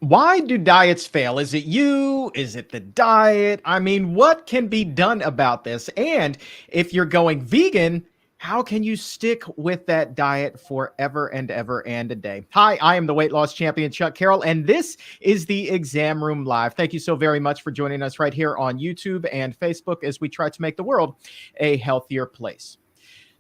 Why do diets fail? Is it you? Is it the diet? I mean, what can be done about this? And if you're going vegan, how can you stick with that diet forever and ever and a day? Hi, I am the weight loss champion, Chuck Carroll, and this is the Exam Room Live. Thank you so very much for joining us right here on YouTube and Facebook as we try to make the world a healthier place.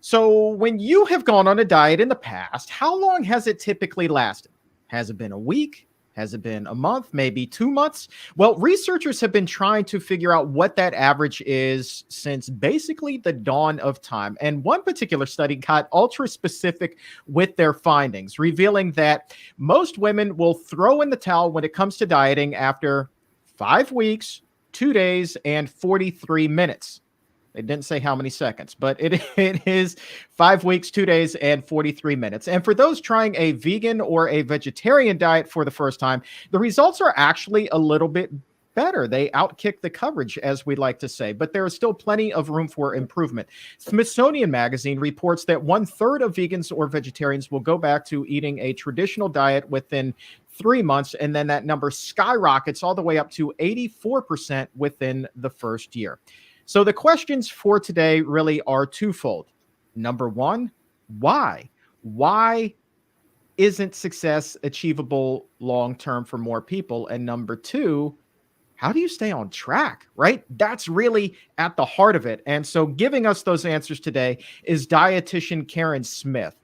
So, when you have gone on a diet in the past, how long has it typically lasted? Has it been a week? Has it been a month, maybe 2 months? Well, researchers have been trying to figure out what that average is since basically the dawn of time. And one particular study got ultra specific with their findings, revealing that most women will throw in the towel when it comes to dieting after 5 weeks, 2 days, and 43 minutes. They didn't say how many seconds, but it is 5 weeks, 2 days, and 43 minutes. And for those trying a vegan or a vegetarian diet for the first time, the results are actually a little bit better. They outkick the coverage, as we like to say, but there is still plenty of room for improvement. Smithsonian Magazine reports that 1/3 of vegans or vegetarians will go back to eating a traditional diet within 3 months, and then that number skyrockets all the way up to 84% within the first year. So the questions for today really are twofold. Number one, why? Why isn't success achievable long-term for more people? And number two, how do you stay on track, right? That's really at the heart of it. And so giving us those answers today is dietitian Karen Smith.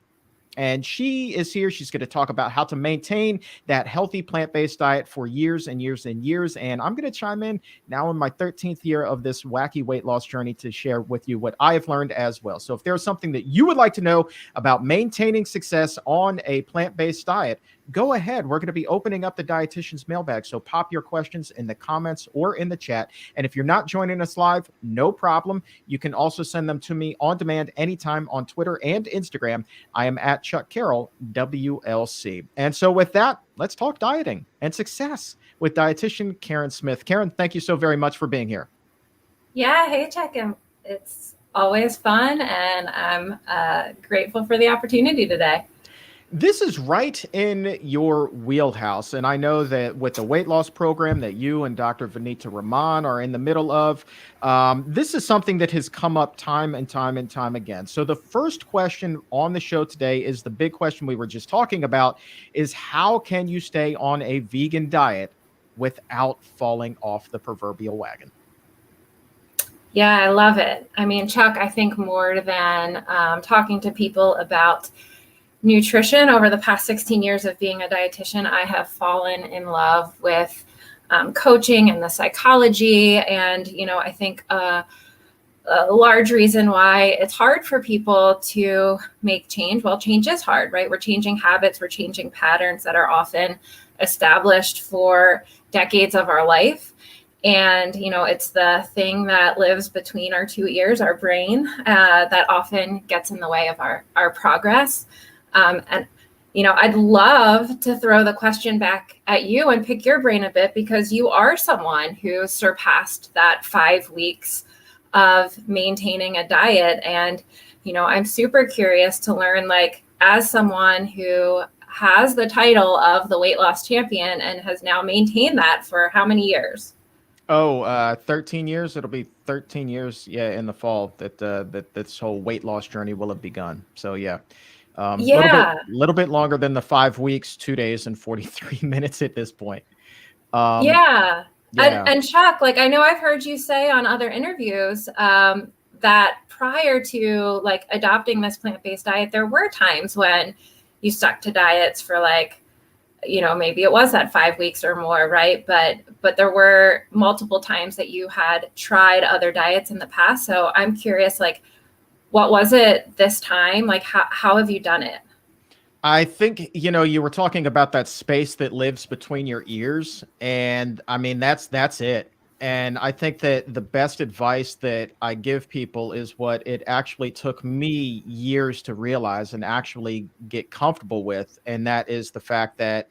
And she is here. She's going to talk about how to maintain that healthy plant-based diet for years and years and years. And I'm going to chime in now in my 13th year of this wacky weight loss journey to share with you what I have learned as well. So if there's something that you would like to know about maintaining success on a plant-based diet, go ahead. We're going to be opening up the dietitian's mailbag. So pop your questions in the comments or in the chat. And if you're not joining us live, no problem. You can also send them to me on demand anytime on Twitter and Instagram. I am at Chuck Carroll, WLC. And so with that, let's talk dieting and success with dietitian Karen Smith. Karen, thank you so very much for being here. Yeah, hey, Chuck. It's always fun, and I'm grateful for the opportunity today. This is right in your wheelhouse. And I know that with the weight loss program that you and Dr. Vanita Rahman are in the middle of, this is something that has come up time and time and time again. So the first question on the show today is the big question we were just talking about, is how can you stay on a vegan diet without falling off the proverbial wagon? Yeah, I love it. I mean, Chuck, I think more than talking to people about nutrition over the past 16 years of being a dietitian, I have fallen in love with coaching and the psychology. And, I think a large reason why it's hard for people to make change. Well, change is hard, right? We're changing habits, we're changing patterns that are often established for decades of our life. And, it's the thing that lives between our two ears, our brain, that often gets in the way of our progress. And, I'd love to throw the question back at you and pick your brain a bit, because you are someone who surpassed that 5 weeks of maintaining a diet. And, I'm super curious to learn, as someone who has the title of the weight loss champion and has now maintained that for how many years? 13 years. It'll be 13 years. Yeah. In the fall that this whole weight loss journey will have begun. So yeah. Little bit longer than the 5 weeks, 2 days, and 43 minutes at this point. Yeah. And Chuck, I know I've heard you say on other interviews that prior to adopting this plant-based diet, there were times when you stuck to diets for maybe it was that 5 weeks or more, right? But there were multiple times that you had tried other diets in the past. So I'm curious, what was it this time? How have you done it? I think, you were talking about that space that lives between your ears. And I mean, that's it. And I think that the best advice that I give people is what it actually took me years to realize and actually get comfortable with. And that is the fact that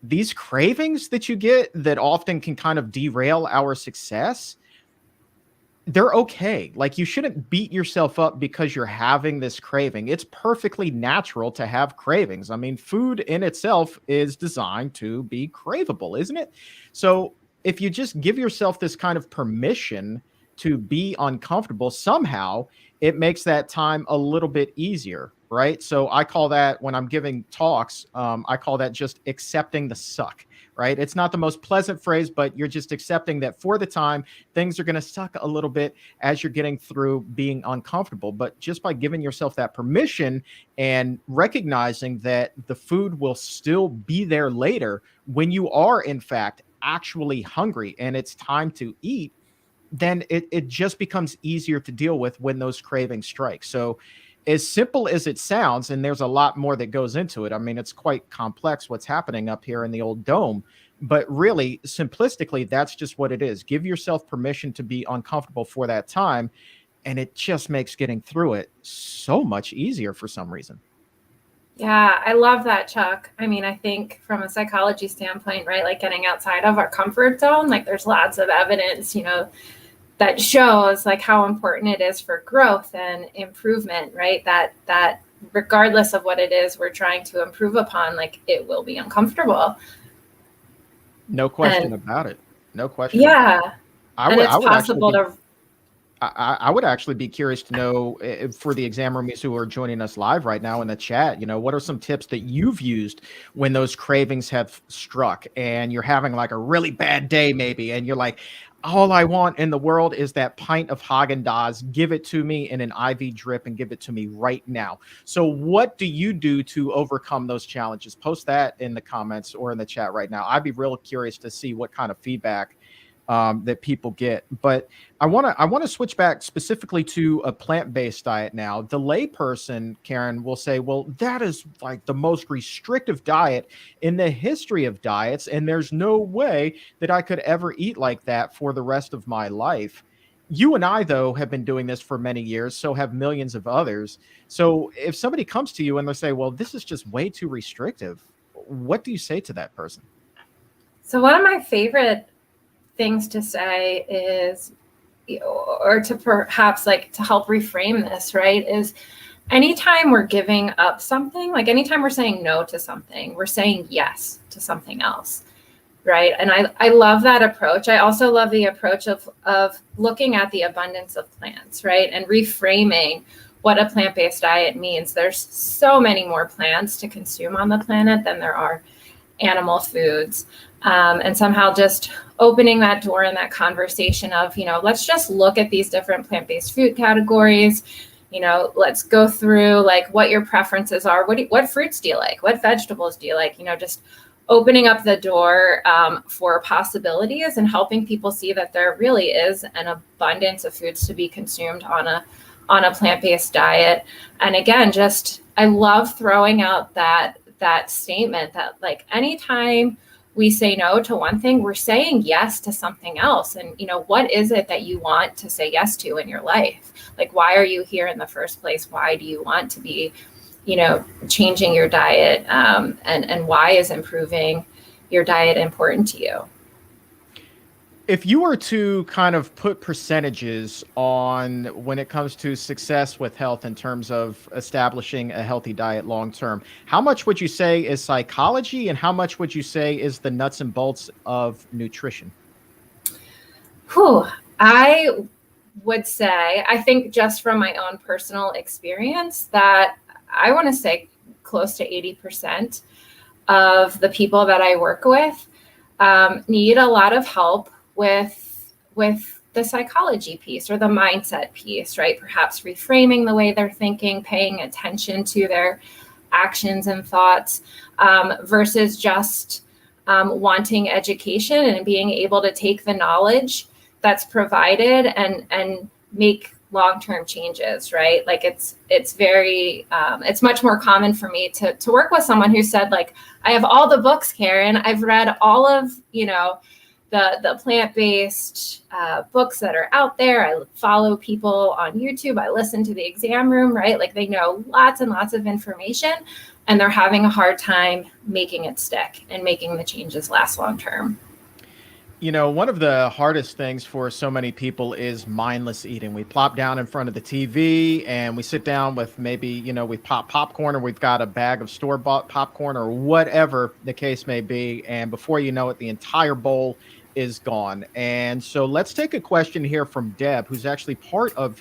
these cravings that you get that often can kind of derail our success, they're okay. Like, you shouldn't beat yourself up because you're having this craving. It's perfectly natural to have cravings. I mean, food in itself is designed to be craveable, isn't it? So if you just give yourself this kind of permission to be uncomfortable, somehow it makes that time a little bit easier, right? So I call that, when I'm giving talks, I call that just accepting the suck, right? It's not the most pleasant phrase, but you're just accepting that for the time things are going to suck a little bit as you're getting through being uncomfortable. But just by giving yourself that permission and recognizing that the food will still be there later when you are, in fact, actually hungry and it's time to eat, then it just becomes easier to deal with when those cravings strike. So, as simple as it sounds, and there's a lot more that goes into it. I mean, it's quite complex what's happening up here in the old dome, but really, simplistically, that's just what it is. Give yourself permission to be uncomfortable for that time, and it just makes getting through it so much easier for some reason. Yeah, I love that, Chuck. I mean, I think from a psychology standpoint, right, like getting outside of our comfort zone, like there's lots of evidence, that shows like how important it is for growth and improvement, right? That regardless of what it is we're trying to improve upon, like it will be uncomfortable. No question And about it. No question about it. yeah, and it's I would actually possible be to. I would actually be curious to know, for the exam roomies who are joining us live right now in the chat, what are some tips that you've used when those cravings have struck and you're having like a really bad day, maybe, and you're like, all I want in the world is that pint of Haagen-Dazs. Give it to me in an IV drip and give it to me right now. So what do you do to overcome those challenges? Post that in the comments or in the chat right now. I'd be real curious to see what kind of feedback that people get. But I want to switch back specifically to a plant-based diet now. The layperson, Karen, will say, well, that is like the most restrictive diet in the history of diets, and there's no way that I could ever eat like that for the rest of my life. You and I, though, have been doing this for many years, so have millions of others. So if somebody comes to you and they say, well, this is just way too restrictive, what do you say to that person? So one of my favorite things to say is, or to perhaps like to help reframe this, right, is anytime we're giving up something, like anytime we're saying no to something, we're saying yes to something else, right? And I love that approach. I also love the approach of looking at the abundance of plants, right, and reframing what a plant-based diet means. There's so many more plants to consume on the planet than there are animal foods. And somehow just opening that door in that conversation of, let's just look at these different plant-based food categories. Let's go through like what your preferences are. What fruits do you like? What vegetables do you like? Just opening up the door for possibilities and helping people see that there really is an abundance of foods to be consumed on a plant-based diet. And again, just I love throwing out that statement that like anytime we say no to one thing, we're saying yes to something else. And, what is it that you want to say yes to in your life? Like, why are you here in the first place? Why do you want to be, changing your diet? And why is improving your diet important to you? If you were to kind of put percentages on when it comes to success with health in terms of establishing a healthy diet long term, how much would you say is psychology and how much would you say is the nuts and bolts of nutrition? I would say, I think just from my own personal experience, that I want to say close to 80% of the people that I work with need a lot of help with the psychology piece or the mindset piece, right? Perhaps reframing the way they're thinking, paying attention to their actions and thoughts, versus just wanting education and being able to take the knowledge that's provided and make long-term changes, right? Like it's very, it's much more common for me to work with someone who said like, I have all the books, Karen, I've read all of, the plant-based books that are out there. I follow people on YouTube. I listen to the exam room, right? Like they know lots and lots of information and they're having a hard time making it stick and making the changes last long-term. One of the hardest things for so many people is mindless eating. We plop down in front of the TV and we sit down with maybe, we pop popcorn or we've got a bag of store-bought popcorn or whatever the case may be. And before you know it, the entire bowl is gone. And so let's take a question here from Deb, who's actually part of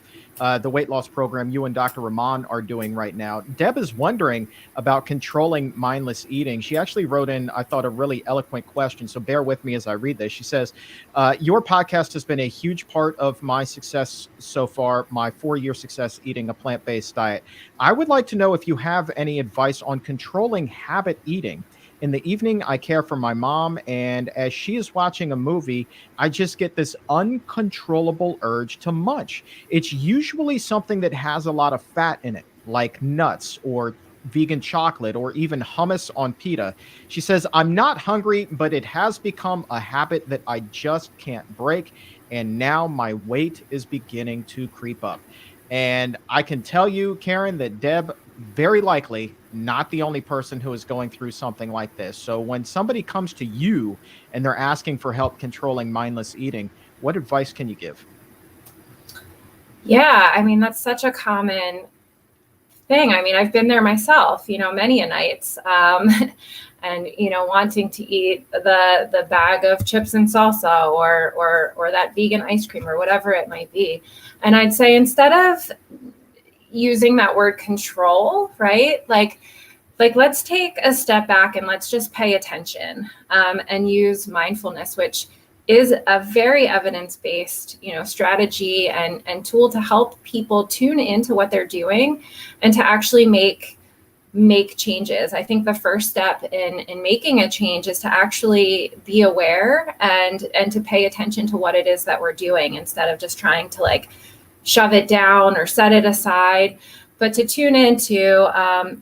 the weight loss program you and Dr. Rahman are doing right now. Deb is wondering about controlling mindless eating. She actually wrote in, I thought, a really eloquent question. So bear with me as I read this. She says, your podcast has been a huge part of my success so far, my 4-year success eating a plant-based diet. I would like to know if you have any advice on controlling habit eating. In the evening, I care for my mom, and as she is watching a movie, I just get this uncontrollable urge to munch. It's usually something that has a lot of fat in it, like nuts or vegan chocolate or even hummus on pita. She says, I'm not hungry, but it has become a habit that I just can't break. And now my weight is beginning to creep up. And I can tell you, Karen, that Deb, very likely not the only person who is going through something like this. So when somebody comes to you and they're asking for help controlling mindless eating, what advice can you give? Yeah, I mean, that's such a common thing. I mean, I've been there myself, many a nights, and wanting to eat the bag of chips and salsa or that vegan ice cream or whatever it might be. And I'd say, instead of using that word control, right? Like let's take a step back and let's just pay attention, and use mindfulness, which is a very evidence-based, strategy and tool to help people tune into what they're doing and to actually make changes. I think the first step in making a change is to actually be aware and to pay attention to what it is that we're doing, instead of just trying to shove it down or set it aside, but to tune into,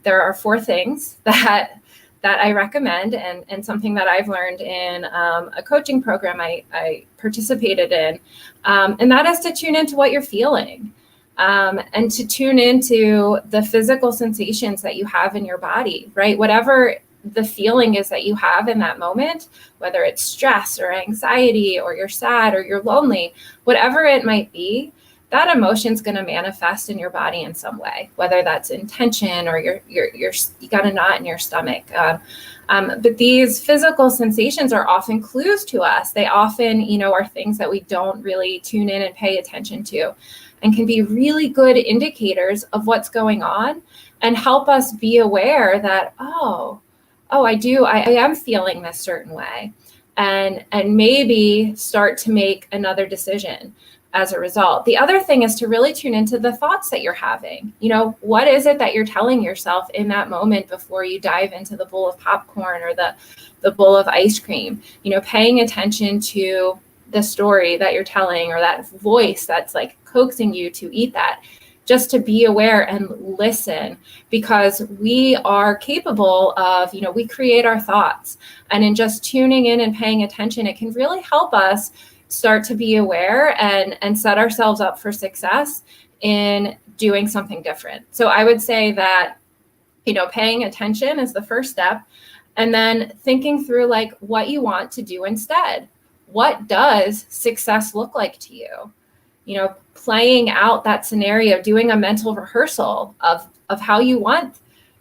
there are 4 things that I recommend, and something that I've learned in a coaching program I participated in, and that is to tune into what you're feeling, and to tune into the physical sensations that you have in your body, right? Whatever the feeling is that you have in that moment, whether it's stress or anxiety or you're sad or you're lonely, whatever it might be, that emotion's going to manifest in your body in some way, whether that's in tension or you got a knot in your stomach. But these physical sensations are often clues to us. They often, are things that we don't really tune in and pay attention to, and can be really good indicators of what's going on and help us be aware that, I am feeling this certain way, and maybe start to make another decision as a result. The other thing is to really tune into the thoughts that you're having. What is it that you're telling yourself in that moment before you dive into the bowl of popcorn or the bowl of ice cream? Paying attention to the story that you're telling, or that voice that's coaxing you to eat that. Just to be aware and listen, because we are capable of, we create our thoughts. And in just tuning in and paying attention, it can really help us start to be aware and set ourselves up for success in doing something different. So I would say that, paying attention is the first step, and then thinking through what you want to do instead. What does success look like to you? Playing out that scenario, doing a mental rehearsal of how you want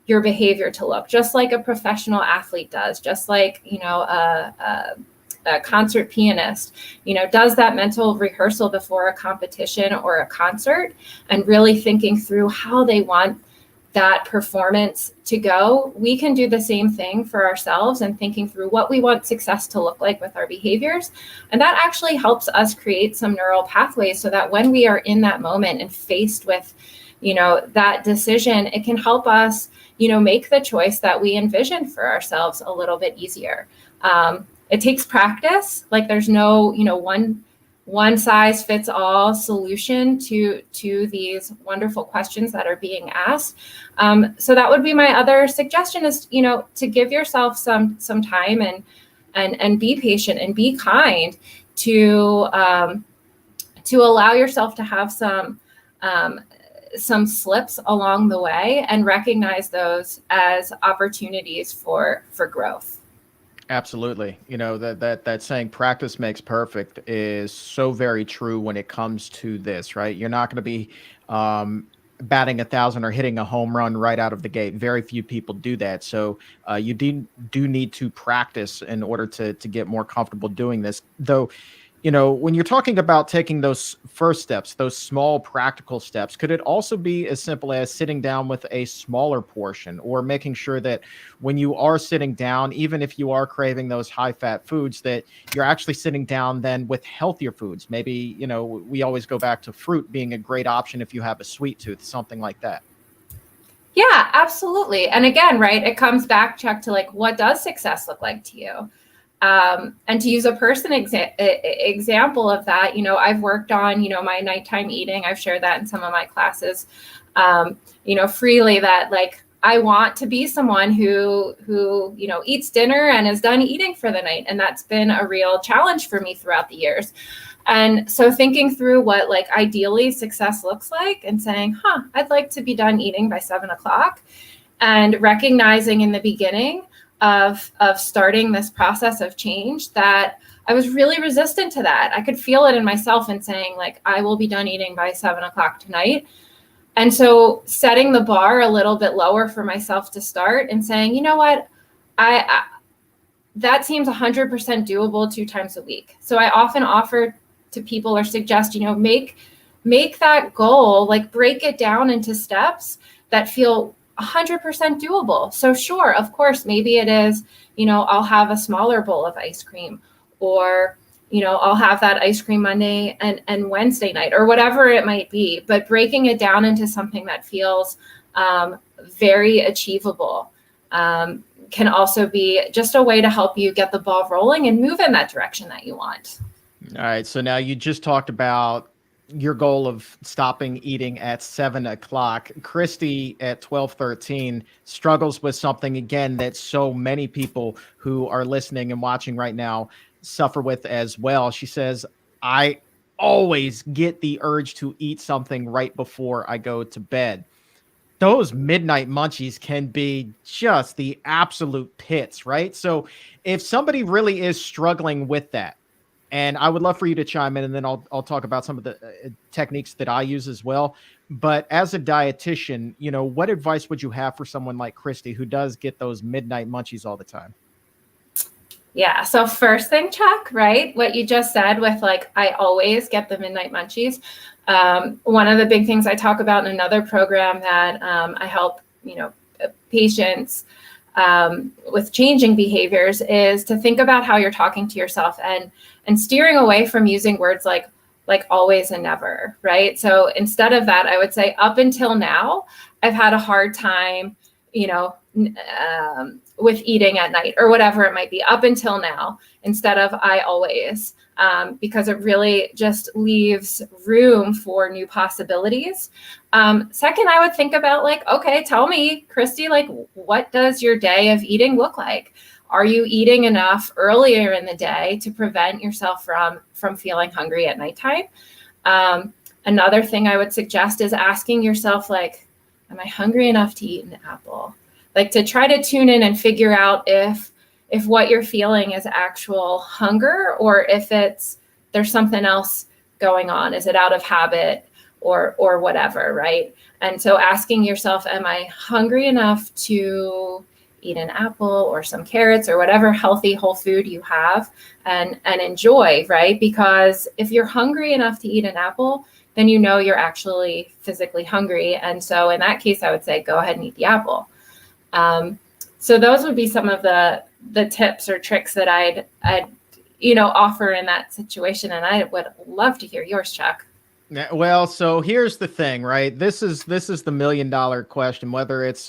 your behavior to look, just like a professional athlete does, just like, a concert pianist, does that mental rehearsal before a competition or a concert, and really thinking through how they want that performance to go. We can do the same thing for ourselves, and thinking through what we want success to look like with our behaviors. And that actually helps us create some neural pathways, so that when we are in that moment and faced with, that decision, it can help us, make the choice that we envision for ourselves a little bit easier. It takes practice. There's no, one size fits all solution to these wonderful questions that are being asked. So that would be my other suggestion, is, to give yourself some time and be patient and be kind, to allow yourself to have some slips along the way, and recognize those as opportunities for growth. Absolutely. That saying practice makes perfect is so very true when it comes to this, right? You're not going to be um, batting 1,000 or hitting a home run right out of the gate. Very few people do that. So you do need to practice in order to get more comfortable doing this. Though, when you're talking about taking those first steps, those small practical steps, could it also be as simple as sitting down with a smaller portion, or making sure that when you are sitting down, even if you are craving those high fat foods, that you're actually sitting down then with healthier foods? Maybe, we always go back to fruit being a great option if you have a sweet tooth, something like that. Yeah, absolutely. And again, right, it comes back, Chuck, to like, what does success look like to you? And to use a example of that, I've worked on, my nighttime eating. I've shared that in some of my classes, freely, that like, I want to be someone who, eats dinner and is done eating for the night. And that's been a real challenge for me throughout the years. And so thinking through what like ideally success looks like and saying, I'd like to be done eating by 7 o'clock, and recognizing in the beginning of starting this process of change that I was really resistant to that. I could feel it in myself and saying like, I will be done eating by 7 o'clock tonight. And so setting the bar a little bit lower for myself to start and saying, you know what, I that seems 100% doable 2 times a week. So I often offer to people or suggest, make that goal, like break it down into steps that feel 100% doable. So sure, of course, maybe it is, I'll have a smaller bowl of ice cream, or, I'll have that ice cream Monday and Wednesday night, or whatever it might be, but breaking it down into something that feels very achievable can also be just a way to help you get the ball rolling and move in that direction that you want. All right. So now you just talked about your goal of stopping eating at 7 o'clock. Christy at 12:13 struggles with something again that so many people who are listening and watching right now suffer with as well. She says, I always get the urge to eat something right before I go to bed. Those midnight munchies can be just the absolute pits, right? So if somebody really is struggling with that, and I would love for you to chime in, and then I'll talk about some of the techniques that I use as well. But as a dietitian, what advice would you have for someone like Christy who does get those midnight munchies all the time? Yeah. So first thing, Chuck, right? What you just said with like, I always get the midnight munchies. One of the big things I talk about in another program that I help, patients with changing behaviors is to think about how you're talking to yourself and steering away from using words like always and never, right? So instead of that, I would say up until now, I've had a hard time, with eating at night, or whatever it might be, up until now, instead of I always, because it really just leaves room for new possibilities. Second, I would think about like, okay, tell me, Christy, like, what does your day of eating look like? Are you eating enough earlier in the day to prevent yourself from feeling hungry at nighttime? Another thing I would suggest is asking yourself, like, am I hungry enough to eat an apple? Like, to try to tune in and figure out if what you're feeling is actual hunger, or if there's something else going on. Is it out of habit or whatever, right? And so asking yourself, am I hungry enough to eat an apple or some carrots or whatever healthy whole food you have and enjoy, right? Because if you're hungry enough to eat an apple, then you're actually physically hungry. And so in that case, I would say, go ahead and eat the apple. So those would be some of the tips or tricks that I'd offer in that situation. And I would love to hear yours, Chuck. Well, so here's the thing, right? This is the $1 million question, whether it's,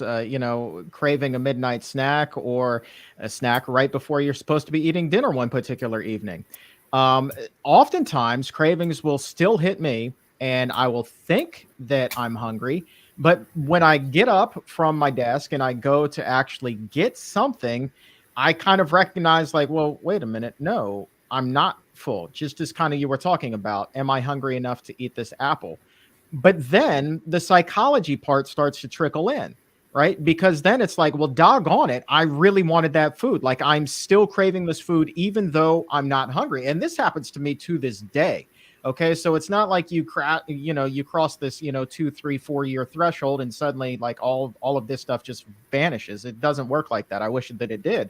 craving a midnight snack or a snack right before you're supposed to be eating dinner one particular evening. Oftentimes cravings will still hit me and I will think that I'm hungry. But when I get up from my desk and I go to actually get something, I kind of recognize like, well, wait a minute. No, I'm not full. Just as kind of you were talking about, am I hungry enough to eat this apple? But then the psychology part starts to trickle in. right? Because then it's like, well, doggone it, I really wanted that food. Like I'm still craving this food, even though I'm not hungry. And this happens to me to this day. Okay. So it's not like you cross this, 2, 3, 4 year threshold and suddenly like all of this stuff just vanishes. It doesn't work like that. I wish that it did.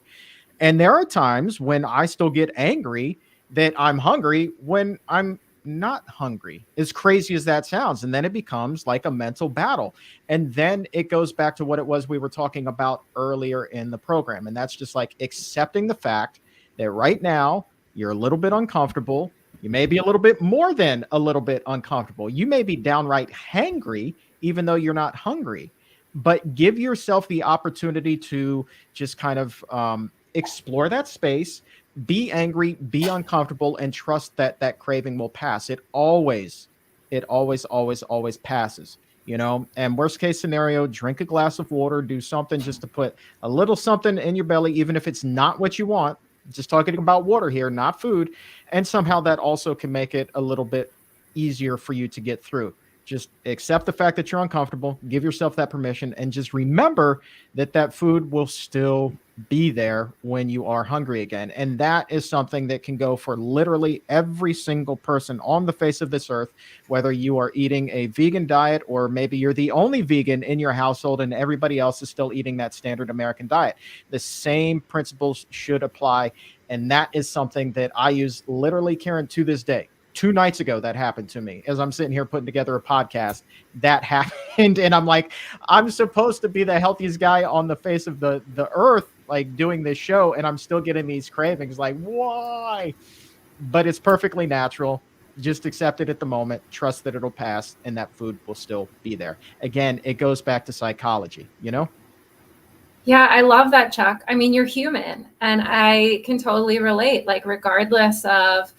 And there are times when I still get angry that I'm hungry when I'm not hungry, as crazy as that sounds. And then it becomes like a mental battle. And then it goes back to what it was we were talking about earlier in the program. And that's just like accepting the fact that right now you're a little bit uncomfortable. You may be a little bit more than a little bit uncomfortable. You may be downright hangry, even though you're not hungry. But give yourself the opportunity to just kind of explore that space, be angry, be uncomfortable, and trust that that craving will pass. It always passes. And worst case scenario, drink a glass of water, do something just to put a little something in your belly, even if it's not what you want. Just talking about water here, not food. And somehow that also can make it a little bit easier for you to get through. Just accept the fact that you're uncomfortable, give yourself that permission, and just remember that that food will still be there when you are hungry again. And that is something that can go for literally every single person on the face of this earth, whether you are eating a vegan diet or maybe you're the only vegan in your household and everybody else is still eating that standard American diet. The same principles should apply. And that is something that I use literally, Karen, to this day. 2 nights ago, that happened to me as I'm sitting here putting together a podcast. That happened. And I'm like, I'm supposed to be the healthiest guy on the face of the earth, like doing this show. And I'm still getting these cravings. Like, why? But it's perfectly natural. Just accept it at the moment. Trust that it'll pass and that food will still be there. Again, it goes back to psychology, Yeah, I love that, Chuck. I mean, you're human, and I can totally relate. Like, regardless of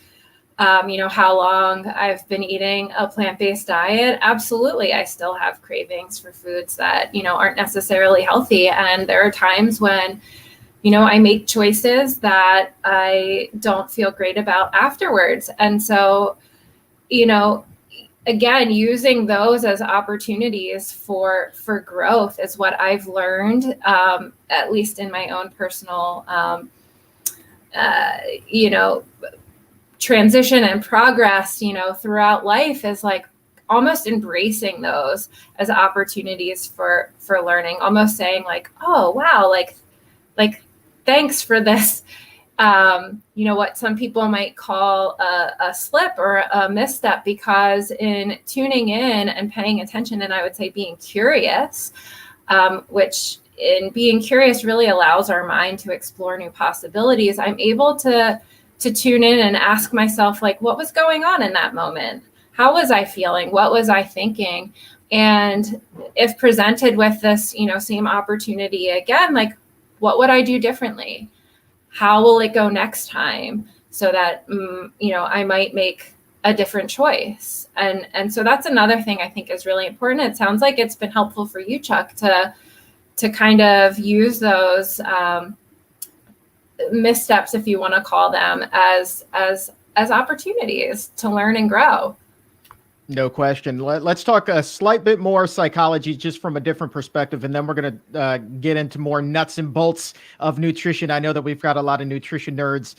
how long I've been eating a plant-based diet, absolutely, I still have cravings for foods that, aren't necessarily healthy. And there are times when, I make choices that I don't feel great about afterwards. And so, again, using those as opportunities for growth is what I've learned, at least in my own personal, transition and progress, throughout life, is like almost embracing those as opportunities for learning, almost saying like, oh, wow, like, thanks for this, what some people might call a slip or a misstep, because in tuning in and paying attention, and I would say being curious, which in being curious really allows our mind to explore new possibilities, I'm able to tune in and ask myself, like, what was going on in that moment? How was I feeling? What was I thinking? And if presented with this, same opportunity again, like, what would I do differently? How will it go next time? So that, I might make a different choice. And so that's another thing I think is really important. It sounds like it's been helpful for you, Chuck, to kind of use those, missteps, if you want to call them, as opportunities to learn and grow. No question. Let's talk a slight bit more psychology, just from a different perspective, and then we're going to get into more nuts and bolts of nutrition. I know that we've got a lot of nutrition nerds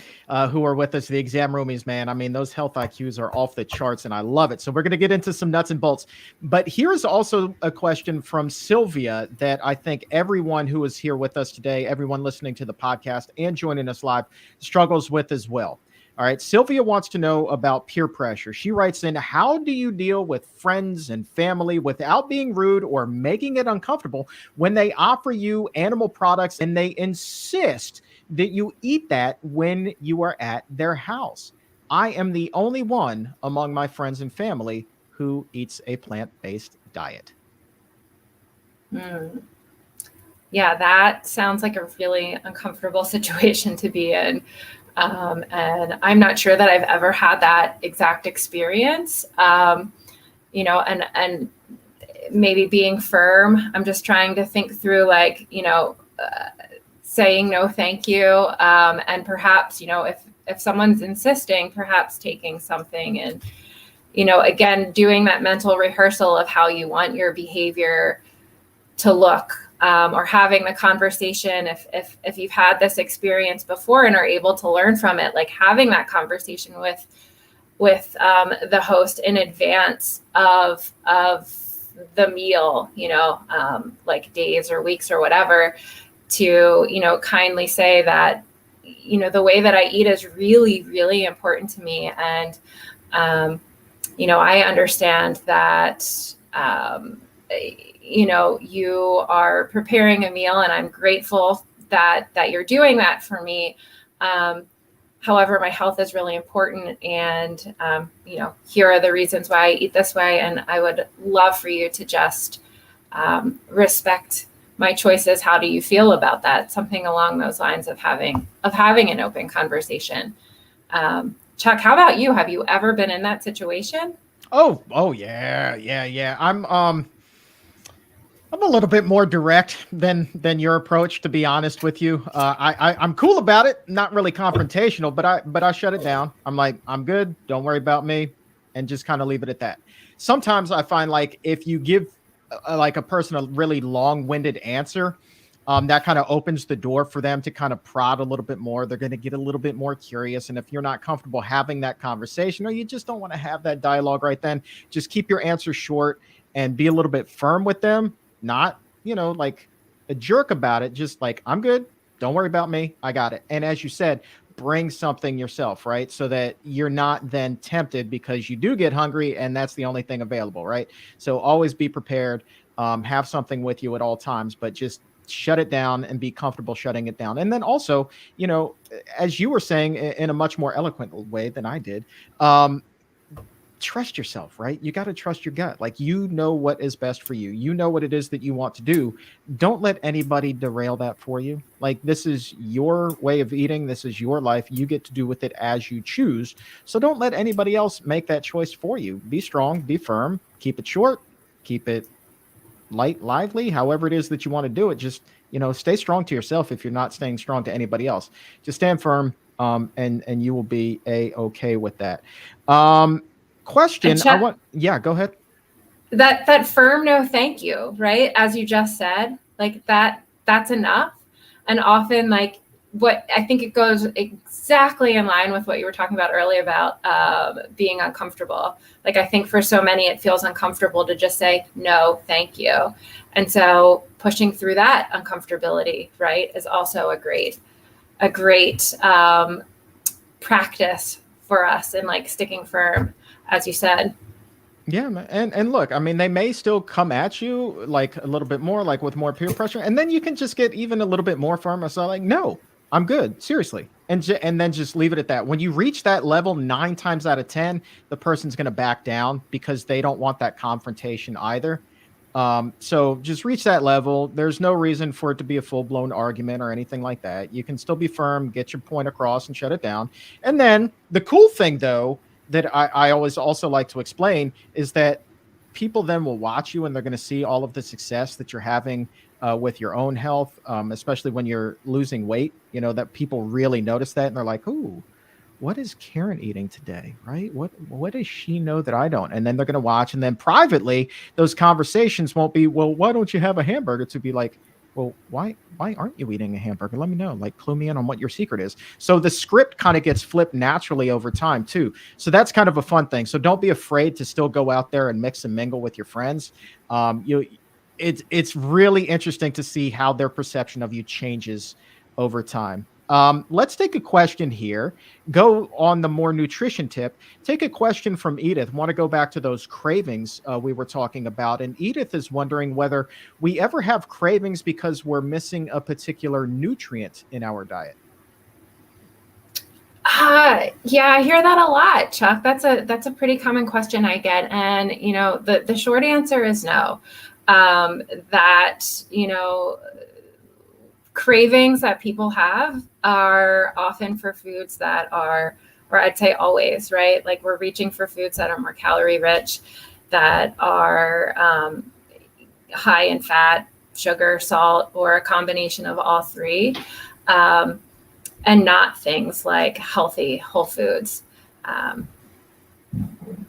who are with us, the exam roomies, man. I mean, those health IQs are off the charts, and I love it. So we're going to get into some nuts and bolts. But here's also a question from Sylvia that I think everyone who is here with us today, everyone listening to the podcast and joining us live, struggles with as well. All right. Sylvia wants to know about peer pressure. She writes in, how do you deal with friends and family without being rude or making it uncomfortable when they offer you animal products and they insist that you eat that when you are at their house? I am the only one among my friends and family who eats a plant-based diet. Yeah, that sounds like a really uncomfortable situation to be in. And I'm not sure that I've ever had that exact experience, and maybe being firm. I'm just trying to think through, like, saying no, thank you. And perhaps, if someone's insisting, perhaps taking something and, again, doing that mental rehearsal of how you want your behavior to look, or having the conversation, if you've had this experience before and are able to learn from it, like having that conversation with the host in advance of the meal, like days or weeks or whatever, to, kindly say that, the way that I eat is really, really important to me. And, I understand that, you are preparing a meal, and I'm grateful that you're doing that for me. However, my health is really important, and, here are the reasons why I eat this way. And I would love for you to just respect my choices. How do you feel about that? Something along those lines of having an open conversation. Chuck, how about you? Have you ever been in that situation? Oh yeah. I'm a little bit more direct than your approach, to be honest with you. I'm cool about it, not really confrontational, but I shut it down. I'm like, I'm good. Don't worry about me, and just kind of leave it at that. Sometimes I find like if you give like a person a really long-winded answer, that kind of opens the door for them to kind of prod a little bit more. They're going to get a little bit more curious, and if you're not comfortable having that conversation, or you just don't want to have that dialogue right then, just keep your answer short and be a little bit firm with them. Not, like a jerk about it. Just like, I'm good. Don't worry about me. I got it. And as you said, bring something yourself, right? So that you're not then tempted, because you do get hungry and that's the only thing available, right? So always be prepared. Have something with you at all times, but just shut it down and be comfortable shutting it down. And then also, as you were saying in a much more eloquent way than I did, trust yourself, right? You got to trust your gut. Like, what is best for you. You know what it is that you want to do. Don't let anybody derail that for you. Like, this is your way of eating. This is your life. You get to do with it as you choose. So don't let anybody else make that choice for you. Be strong, be firm, keep it short, keep it light, lively, however it is that you want to do it. Just, stay strong to yourself. If you're not staying strong to anybody else, just stand firm. And you will be okay with that. Question. Chuck, Go ahead. That firm no thank you, right? As you just said, like that's enough. And often, like, what I think it goes exactly in line with what you were talking about earlier about being uncomfortable. Like, I think for so many, it feels uncomfortable to just say, no, thank you. And so pushing through that uncomfortability, right, is also a great practice for us in, like, sticking firm, as you said. Yeah, and look, I mean, they may still come at you like a little bit more, like with more peer pressure, and then you can just get even a little bit more firm. So like, no, I'm good, seriously, and then just leave it at that. When you reach that level, 9 times out of 10, the person's going to back down because they don't want that confrontation either. So just reach that level. There's no reason for it to be a full-blown argument or anything like that. You can still be firm, get your point across, and shut it down. And then the cool thing, though, that I always also like to explain is that people then will watch you and they're going to see all of the success that you're having with your own health, especially when you're losing weight, that people really notice that. And they're like, ooh, what is Karen eating today? Right? What does she know that I don't? And then they're going to watch. And then privately, those conversations won't be, well, why don't you have a hamburger? To be like, well, why aren't you eating a hamburger? Let me know, like, clue me in on what your secret is. So the script kind of gets flipped naturally over time too. So that's kind of a fun thing. So don't be afraid to still go out there and mix and mingle with your friends. It's really interesting to see how their perception of you changes over time. Let's take a question here. Go on the more nutrition tip. Take a question from Edith. Want to go back to those cravings we were talking about. And Edith is wondering whether we ever have cravings because we're missing a particular nutrient in our diet. Yeah, I hear that a lot, Chuck. That's a pretty common question I get. And, the short answer is no. Cravings that people have are often for foods that are, or I'd say always, right? Like, we're reaching for foods that are more calorie rich, that are high in fat, sugar, salt, or a combination of all three, and not things like healthy whole foods.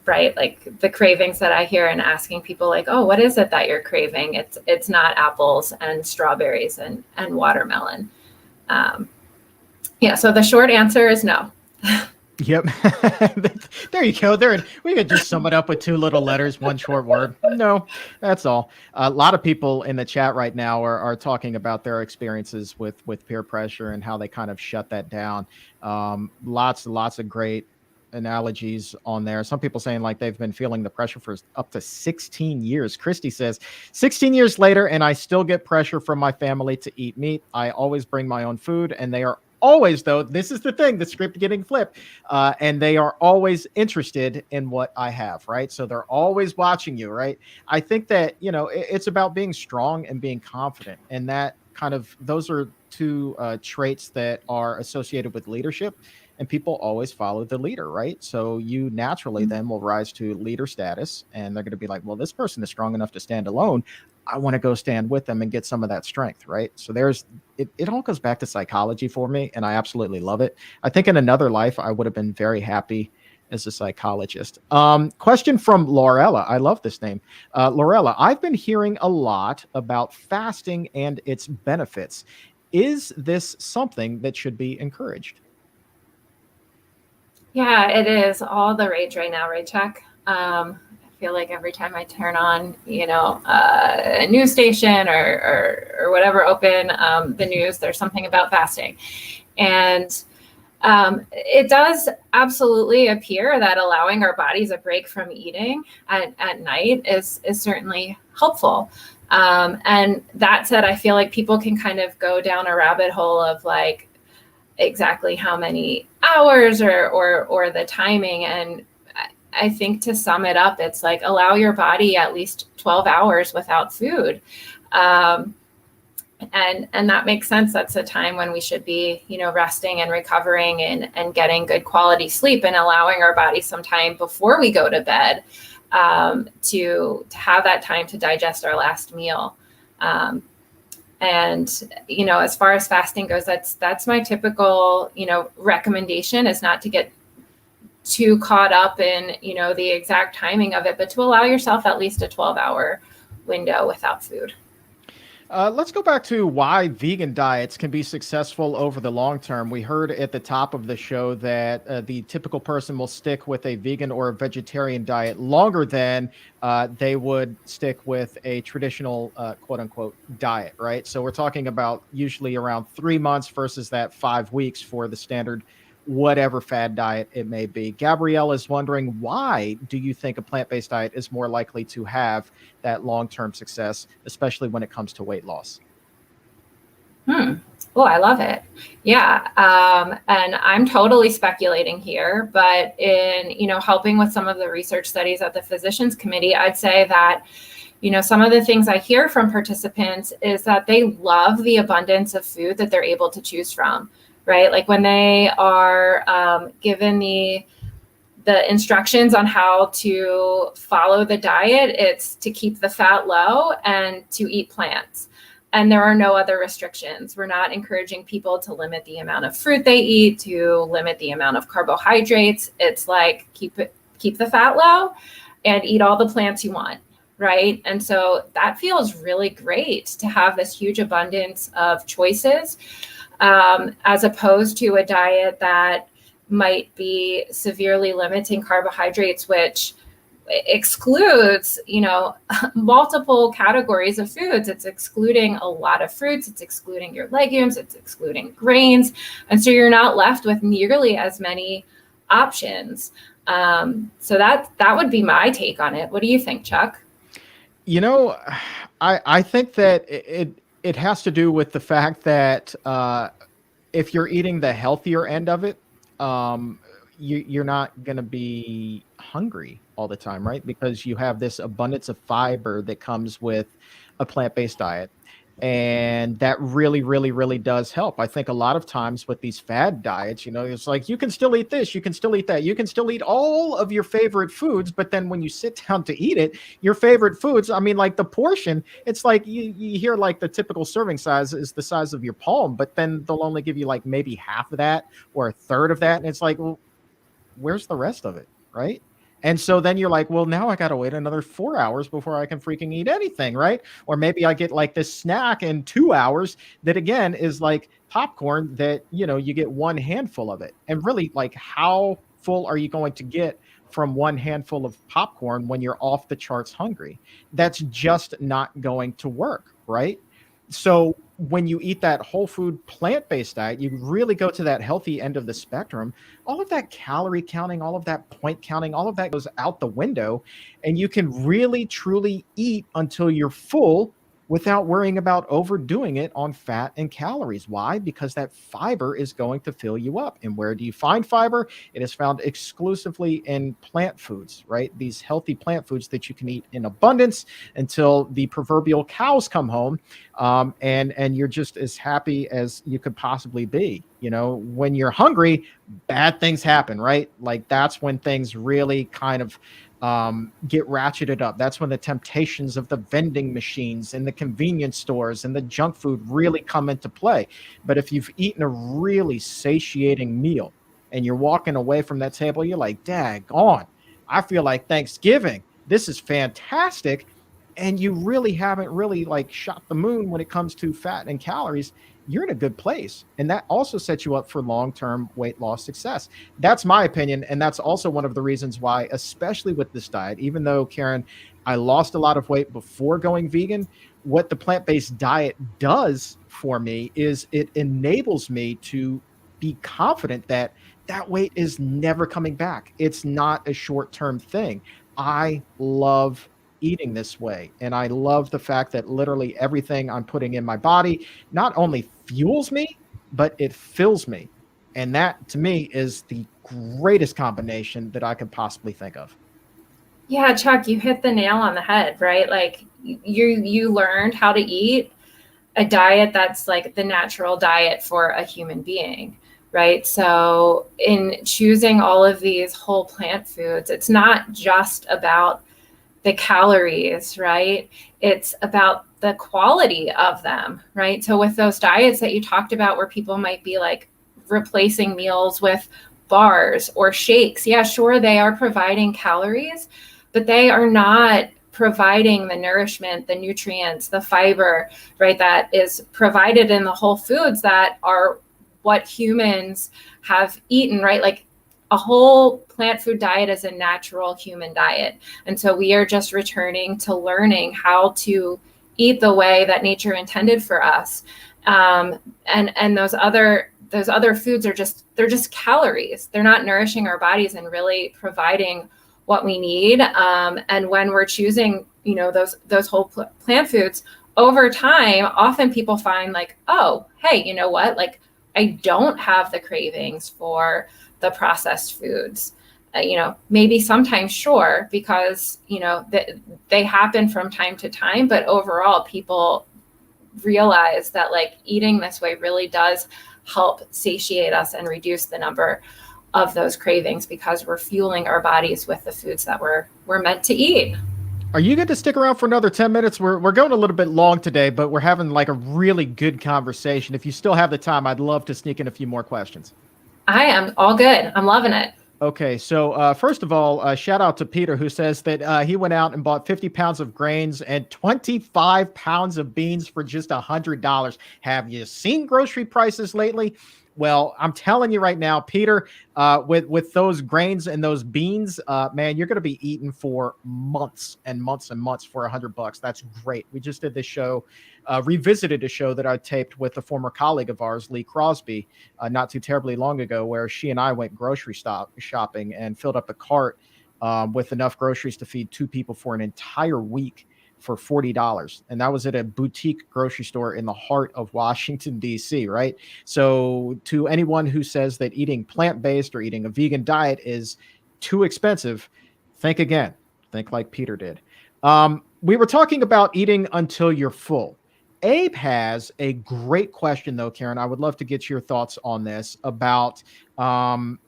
right? Like the cravings that I hear and asking people like, oh, what is it that you're craving? It's not apples and strawberries and watermelon. Yeah. So the short answer is no. Yep. There you go. There, we could just sum it up with two little letters, one short word. No, that's all. A lot of people in the chat right now are talking about their experiences with peer pressure and how they kind of shut that down. Lots of great analogies on there. Some people saying like they've been feeling the pressure for up to 16 years. Christy says 16 years later, and I still get pressure from my family to eat meat. I always bring my own food, and they are always, though, this is the thing, the script getting flipped, and they are always interested in what I have, right? So they're always watching you, right? I think that, it's about being strong and being confident, and that kind of, those are two traits that are associated with leadership, and people always follow the leader, right? So you naturally then will rise to leader status, and they're going to be like, well, this person is strong enough to stand alone. I want to go stand with them and get some of that strength, right? So it all goes back to psychology for me, and I absolutely love it. I think in another life, I would have been very happy as a psychologist. Question from Laurella. I love this name. Laurella, I've been hearing a lot about fasting and its benefits. Is this something that should be encouraged? Yeah, it is all the rage right now, right, Chuck? I feel like every time I turn on, a news station or whatever, open the news, there's something about fasting. And it does absolutely appear that allowing our bodies a break from eating at night is certainly helpful. And that said, I feel like people can kind of go down a rabbit hole of like exactly how many hours or the timing. And I think to sum it up, it's like allow your body at least 12 hours without food. And that makes sense. That's a time when we should be, resting and recovering and getting good quality sleep and allowing our body some time before we go to bed to have that time to digest our last meal. And, as far as fasting goes, that's my typical, recommendation is not to get too caught up in, the exact timing of it, but to allow yourself at least a 12-hour window without food. Let's go back to why vegan diets can be successful over the long term. We heard at the top of the show that the typical person will stick with a vegan or a vegetarian diet longer than they would stick with a traditional quote unquote diet, right? So we're talking about usually around 3 months versus that 5 weeks for the standard whatever fad diet it may be. Gabrielle is wondering, why do you think a plant-based diet is more likely to have that long-term success, especially when it comes to weight loss? Oh, I love it. Yeah. And I'm totally speculating here, but in, helping with some of the research studies at the Physicians Committee, I'd say that, some of the things I hear from participants is that they love the abundance of food that they're able to choose from. Right? Like when they are given the instructions on how to follow the diet, it's to keep the fat low and to eat plants. And there are no other restrictions. We're not encouraging people to limit the amount of fruit they eat, to limit the amount of carbohydrates. It's like keep the fat low and eat all the plants you want. Right? And so that feels really great to have this huge abundance of choices. As opposed to a diet that might be severely limiting carbohydrates, which excludes, multiple categories of foods. It's excluding a lot of fruits. It's excluding your legumes. It's excluding grains. And so you're not left with nearly as many options. So that would be my take on it. What do you think, Chuck? I think that it has to do with the fact that if you're eating the healthier end of it, you're not going to be hungry all the time, right? Because you have this abundance of fiber that comes with a plant-based diet. And that really, really, really does help. I think a lot of times with these fad diets, it's like, you can still eat this, you can still eat that, you can still eat all of your favorite foods. But then when you sit down to eat it, your favorite foods, I mean, like the portion, it's like you hear like the typical serving size is the size of your palm, but then they'll only give you like maybe half of that or a third of that. And it's like, well, where's the rest of it? Right. And so then you're like, well, now I got to wait another 4 hours before I can freaking eat anything, right? Or maybe I get like this snack in 2 hours that again is like popcorn that, you get one handful of it. And really, like, how full are you going to get from one handful of popcorn when you're off the charts hungry? That's just not going to work, right? So when you eat that whole food plant-based diet, you really go to that healthy end of the spectrum. All of that calorie counting, all of that point counting, all of that goes out the window, and you can really truly eat until you're full without worrying about overdoing it on fat and calories. Why? Because that fiber is going to fill you up. And where do you find fiber? It is found exclusively in plant foods, right? These healthy plant foods that you can eat in abundance until the proverbial cows come home, and you're just as happy as you could possibly be. When you're hungry, bad things happen, right? Like that's when things really kind of get ratcheted up. That's when the temptations of the vending machines and the convenience stores and the junk food really come into play. But if you've eaten a really satiating meal and you're walking away from that table, you're like, daggone, I feel like Thanksgiving. This is fantastic. And you really haven't really like shot the moon when it comes to fat and calories, you're in a good place. And that also sets you up for long-term weight loss success. That's my opinion. And that's also one of the reasons why, especially with this diet, even though, Karen, I lost a lot of weight before going vegan, what the plant-based diet does for me is it enables me to be confident that that weight is never coming back. It's not a short-term thing. I love eating this way. And I love the fact that literally everything I'm putting in my body not only fuels me, but it fills me. And that to me is the greatest combination that I could possibly think of. Yeah, Chuck, you hit the nail on the head, right? Like you learned how to eat a diet that's like the natural diet for a human being, right? So in choosing all of these whole plant foods, it's not just about the calories, right? It's about the quality of them, right? So with those diets that you talked about where people might be like replacing meals with bars or shakes, yeah, sure, they are providing calories, but they are not providing the nourishment, the nutrients, the fiber, right, that is provided in the whole foods that are what humans have eaten, right? Like a whole plant food diet is a natural human diet. And so we are just returning to learning how to eat the way that nature intended for us. And those other foods are they're just calories. They're not nourishing our bodies and really providing what we need. And when we're choosing, those whole plant foods over time, often people find like, oh, hey, you know what? Like I don't have the cravings for the processed foods. Maybe sometimes, sure, because, they happen from time to time, but overall people realize that like eating this way really does help satiate us and reduce the number of those cravings because we're fueling our bodies with the foods that we're meant to eat. Are you going to stick around for another 10 minutes? We're going a little bit long today, but we're having like a really good conversation. If you still have the time, I'd love to sneak in a few more questions. I am all good. I'm loving it. Okay, so first of all, shout out to Peter who says that he went out and bought 50 pounds of grains and 25 pounds of beans for just $100. Have you seen grocery prices lately? Well, I'm telling you right now, Peter, with those grains and those beans, man, you're going to be eating for months and months and months for $100. That's great. We just did this show, revisited a show that I taped with a former colleague of ours, Lee Crosby, not too terribly long ago, where she and I went grocery shopping and filled up a cart with enough groceries to feed two people for an entire week for $40. And that was at a boutique grocery store in the heart of Washington, D.C., right? So to anyone who says that eating plant-based or eating a vegan diet is too expensive, think again. Think like Peter did. We were talking about eating until you're full. Abe has a great question, though, Karen. I would love to get your thoughts on this about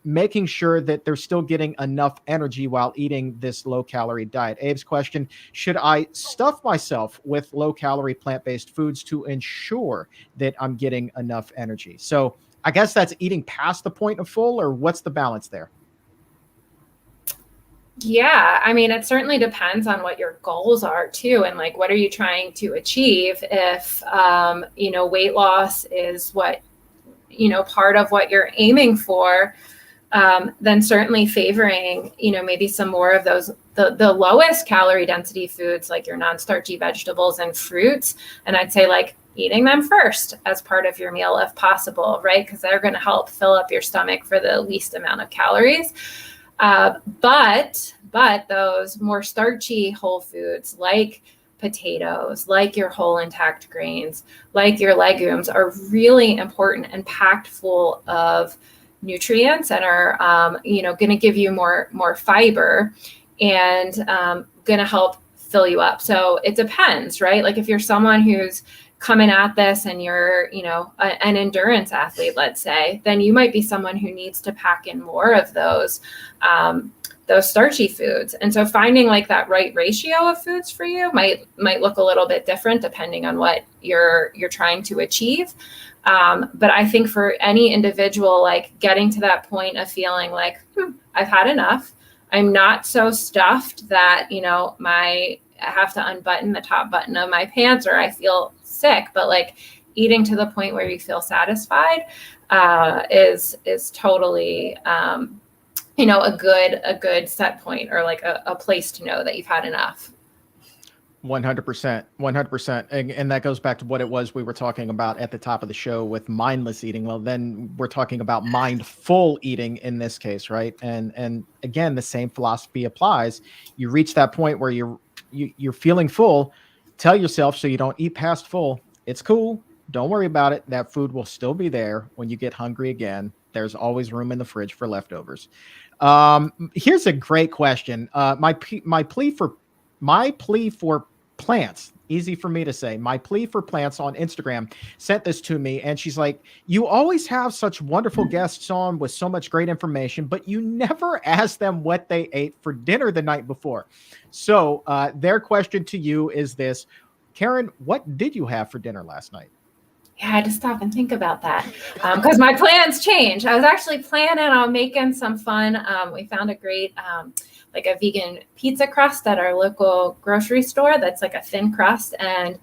making sure that they're still getting enough energy while eating this low-calorie diet. Abe's question, should I stuff myself with low-calorie plant-based foods to ensure that I'm getting enough energy? So I guess that's eating past the point of full, or what's the balance there? Yeah, I mean, it certainly depends on what your goals are too, and like what are you trying to achieve. If weight loss is what part of what you're aiming for, then certainly favoring maybe some more of those the lowest calorie density foods like your non-starchy vegetables and fruits, and I'd say like eating them first as part of your meal if possible, right? Because they're going to help fill up your stomach for the least amount of calories. But those more starchy whole foods like potatoes, like your whole intact grains, like your legumes are really important and packed full of nutrients and are going to give you more fiber and going to help fill you up. So it depends, right? Like if you're someone who's coming at this and you're, an endurance athlete, let's say, then you might be someone who needs to pack in more of those starchy foods. And so finding like that right ratio of foods for you might look a little bit different depending on what you're trying to achieve. But I think for any individual, like getting to that point of feeling like, I've had enough. I'm not so stuffed that, I have to unbutton the top button of my pants or I feel sick, but like eating to the point where you feel satisfied is totally a good set point or like a place to know that you've had enough. 100%, 100%. And that goes back to what it was we were talking about at the top of the show with mindless eating. Well, then we're talking about mindful eating in this case, right? And again, the same philosophy applies. You reach that point where you're feeling full, tell yourself so you don't eat past full. It's cool. Don't worry about it. That food will still be there when you get hungry again. There's always room in the fridge for leftovers. Here's a great question. My plea for plants, easy for me to say, my plea for plants on Instagram sent this to me, and she's like, you always have such wonderful guests on with so much great information, but you never ask them what they ate for dinner the night before. So their question to you is this: Karen, what did you have for dinner last night? Yeah, I had to stop and think about that because my plans change. I was actually planning on making some fun. We found a great like a vegan pizza crust at our local grocery store that's like a thin crust, and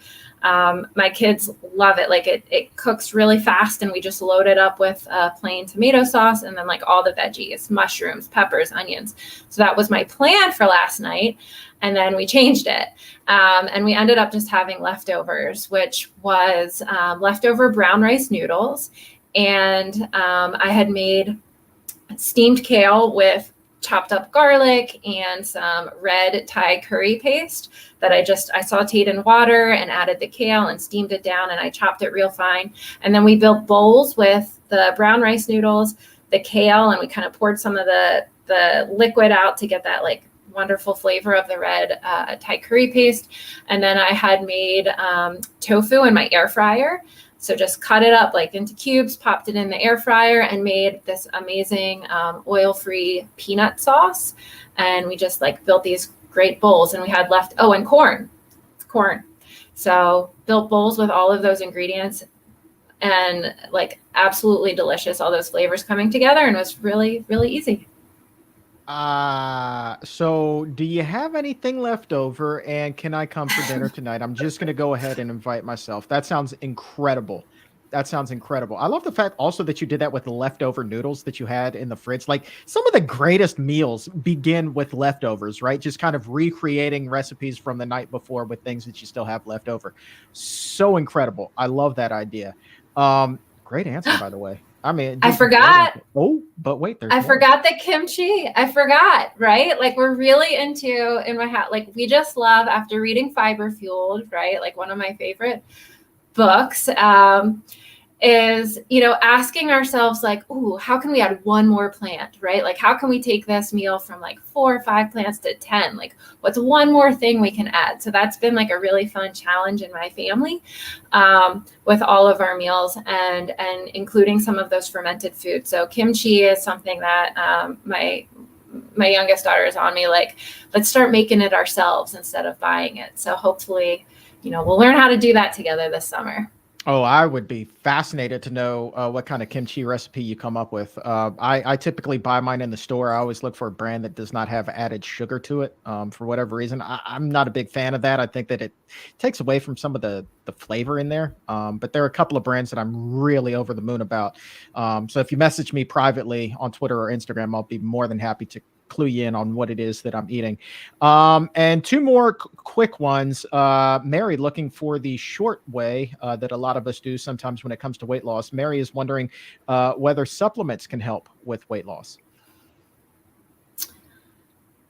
my kids love it. Like it cooks really fast, and we just load it up with plain tomato sauce and then like all the veggies, mushrooms, peppers, onions. So that was my plan for last night. And then we changed it. And we ended up just having leftovers, which was leftover brown rice noodles. And I had made steamed kale with chopped up garlic and some red Thai curry paste that I sauteed in water and added the kale and steamed it down, and I chopped it real fine. And then we built bowls with the brown rice noodles, the kale, and we kind of poured some of the liquid out to get that like wonderful flavor of the red Thai curry paste. And then I had made tofu in my air fryer. So just cut it up like into cubes, popped it in the air fryer, and made this amazing oil-free peanut sauce. And we just like built these great bowls, and we had left, and corn. So built bowls with all of those ingredients, and like absolutely delicious, all those flavors coming together, and it was really, really easy. So do you have anything left over, and can I come for dinner tonight? I'm just going to go ahead and invite myself. That sounds incredible. I love the fact also that you did that with the leftover noodles that you had in the fridge. Like some of the greatest meals begin with leftovers, right? Just kind of recreating recipes from the night before with things that you still have left over. So incredible. I love that idea. Great answer, by the way. I mean, I forgot. Oh, but wait, forgot the kimchi. I forgot, right? Like we're really into in my house. Like we just love, after reading Fiber Fueled, right? Like one of my favorite books is, asking ourselves like, ooh, how can we add one more plant, right? Like how can we take this meal from like 4 or 5 plants to 10? Like what's one more thing we can add? So that's been like a really fun challenge in my family with all of our meals and including some of those fermented foods. So kimchi is something that my youngest daughter is on me, like, let's start making it ourselves instead of buying it. So hopefully, we'll learn how to do that together this summer. Oh, I would be fascinated to know what kind of kimchi recipe you come up with. I typically buy mine in the store. I always look for a brand that does not have added sugar to it. For whatever reason, I'm not a big fan of that. I think that it takes away from some of the flavor in there. But there are a couple of brands that I'm really over the moon about. So if you message me privately on Twitter or Instagram, I'll be more than happy to clue you in on what it is that I'm eating. And two more quick ones. Mary, looking for the short way that a lot of us do sometimes when it comes to weight loss. Mary is wondering whether supplements can help with weight loss.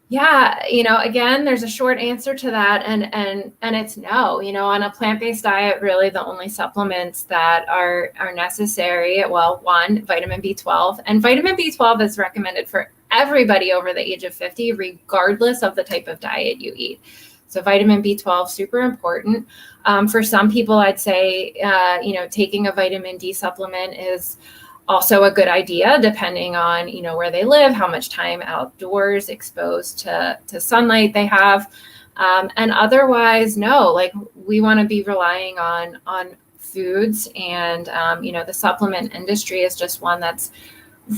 Yeah, again, there's a short answer to that, and it's no. On a plant-based diet, really the only supplements that are necessary, well, one, vitamin B12, and vitamin B12 is recommended for everybody over the age of 50, regardless of the type of diet you eat. So vitamin B12, super important. For some people, I'd say, taking a vitamin D supplement is also a good idea, depending on, where they live, how much time outdoors exposed to sunlight they have. And otherwise, no, like we want to be relying on foods, and, the supplement industry is just one that's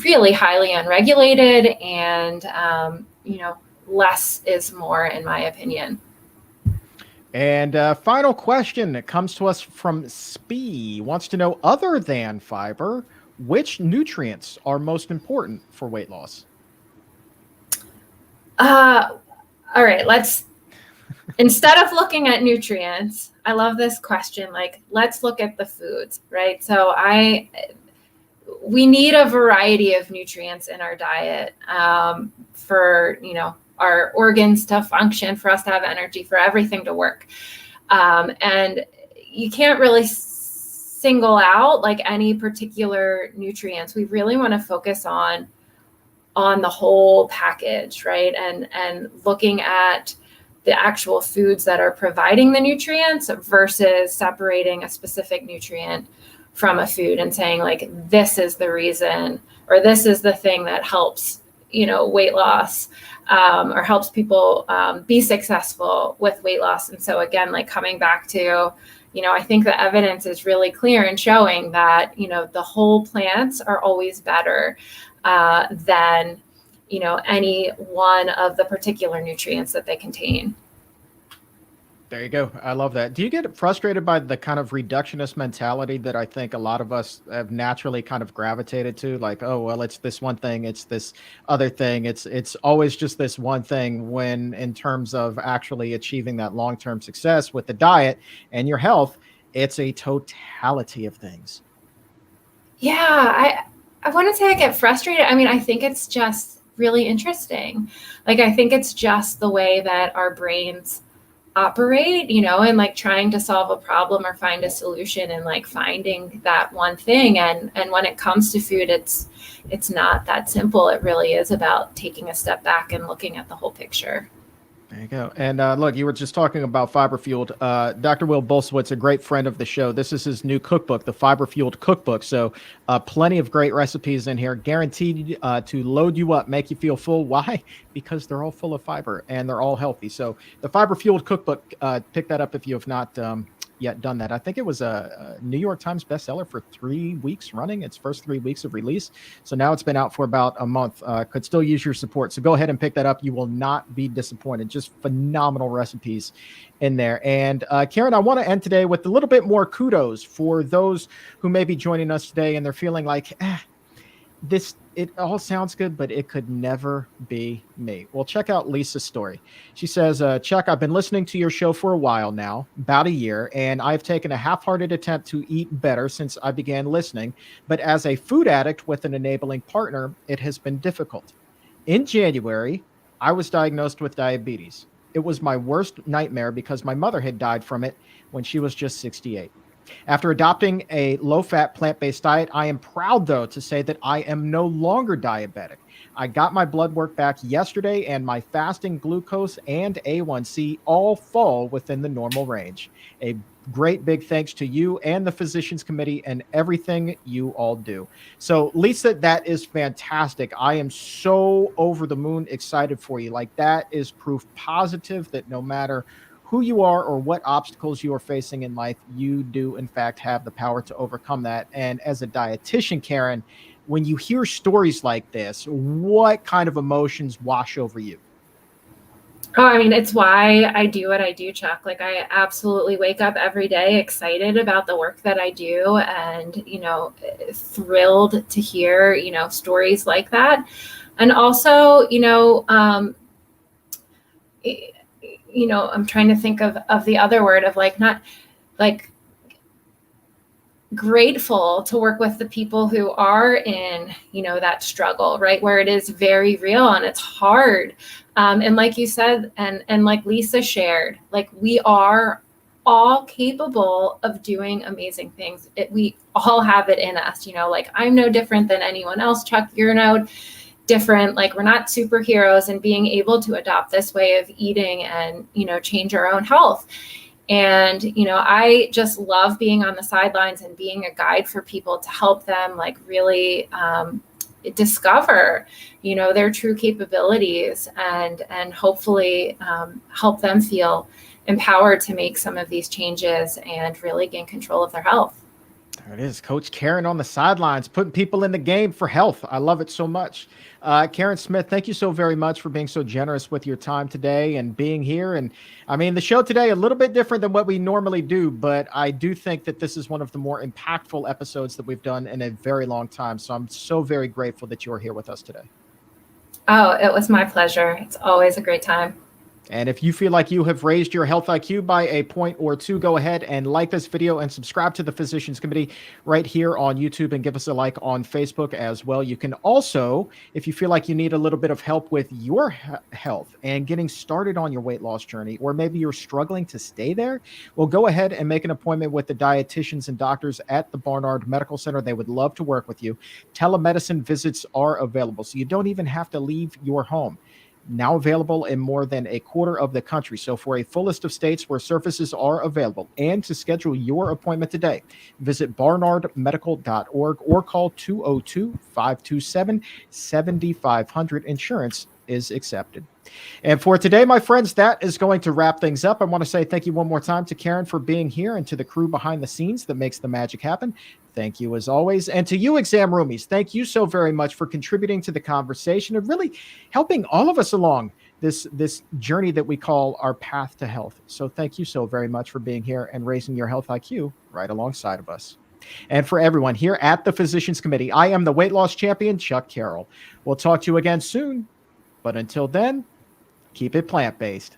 really highly unregulated, and, less is more, in my opinion. And final question that comes to us from Spee wants to know, other than fiber, which nutrients are most important for weight loss? All right, instead of looking at nutrients, I love this question. Like, let's look at the foods, right? So we need a variety of nutrients in our diet for, our organs to function, for us to have energy, for everything to work. And you can't really single out like any particular nutrients. We really want to focus on the whole package, right? And looking at the actual foods that are providing the nutrients versus separating a specific nutrient from a food and saying like, this is the reason, or this is the thing that helps, weight loss, or helps people be successful with weight loss. And so again, like coming back to, I think the evidence is really clear in showing that, the whole plants are always better than, any one of the particular nutrients that they contain. There you go. I love that. Do you get frustrated by the kind of reductionist mentality that I think a lot of us have naturally kind of gravitated to? Like, oh, well, it's this one thing, it's this other thing. It's always just this one thing, when in terms of actually achieving that long-term success with the diet and your health, it's a totality of things. Yeah, I wouldn't say I get frustrated. I mean, I think it's just really interesting. Like, I think it's just the way that our brains operate, and like trying to solve a problem or find a solution, and like finding that one thing. And when it comes to food, it's not that simple. It really is about taking a step back and looking at the whole picture. There you go. And look, you were just talking about Fiber Fueled. Dr. Will Bolsowitz, a great friend of the show. This is his new cookbook, the Fiber Fueled Cookbook. So plenty of great recipes in here, guaranteed to load you up, make you feel full. Why? Because they're all full of fiber and they're all healthy. So the Fiber Fueled Cookbook, pick that up if you have not yet done that. I think it was a New York Times bestseller for 3 weeks running, its first 3 weeks of release. So now it's been out for about a month. Could still use your support. So go ahead and pick that up. You will not be disappointed. Just phenomenal recipes in there. And Karen, I want to end today with a little bit more kudos for those who may be joining us today and they're feeling like, it all sounds good, but it could never be me. Well, check out Lisa's story. She says, Chuck, I've been listening to your show for a while now, about a year, and I've taken a half-hearted attempt to eat better since I began listening. But as a food addict with an enabling partner, it has been difficult. In January, I was diagnosed with diabetes. It was my worst nightmare because my mother had died from it when she was just 68. After adopting a low-fat plant-based diet, I am proud, though, to say that I am no longer diabetic. I got my blood work back yesterday, and my fasting glucose and A1C all fall within the normal range. A great big thanks to you and the Physicians Committee and everything you all do. So, Lisa, that is fantastic. I am so over the moon excited for you. Like, that is proof positive that no matter who you are or what obstacles you are facing in life, you do in fact have the power to overcome that. And as a dietitian, Karen, when you hear stories like this, what kind of emotions wash over you? Oh, I mean, it's why I do what I do, Chuck. Like, I absolutely wake up every day excited about the work that I do and, thrilled to hear, stories like that. And also, I'm trying to think of the other word of like, not like grateful to work with the people who are in, that struggle, right? Where it is very real and it's hard. And like you said, and like Lisa shared, like we are all capable of doing amazing things. We all have it in us, like I'm no different than anyone else. Chuck, you're no different. Like we're not superheroes, and being able to adopt this way of eating and, change our own health. And, I just love being on the sidelines and being a guide for people to help them like really discover, their true capabilities and hopefully help them feel empowered to make some of these changes and really gain control of their health. There it is, Coach Karen on the sidelines, putting people in the game for health. I love it so much. Karen Smith, thank you so very much for being so generous with your time today and being here. And I mean, the show today, a little bit different than what we normally do, but I do think that this is one of the more impactful episodes that we've done in a very long time. So I'm so very grateful that you're here with us today. Oh, it was my pleasure. It's always a great time. And if you feel like you have raised your health IQ by a point or two, go ahead and like this video and subscribe to the Physicians Committee right here on YouTube, and give us a like on Facebook as well. You can also, if you feel like you need a little bit of help with your health and getting started on your weight loss journey, or maybe you're struggling to stay there, well, go ahead and make an appointment with the dietitians and doctors at the Barnard Medical Center. They would love to work with you. Telemedicine visits are available, so you don't even have to leave your home. Now available in more than a quarter of the country. So for a full list of states where services are available and to schedule your appointment today, visit barnardmedical.org or call 202-527-7500. Insurance is accepted. And for today, my friends, that is going to wrap things up. I want to say thank you one more time to Karen for being here, and to the crew behind the scenes that makes the magic happen. Thank you as always. And to you, exam roomies, thank you so very much for contributing to the conversation and really helping all of us along this journey that we call our path to health. So thank you so very much for being here and raising your health IQ right alongside of us. And for everyone here at the Physicians Committee, I am the weight loss champion, Chuck Carroll. We'll talk to you again soon. But until then, keep it plant-based.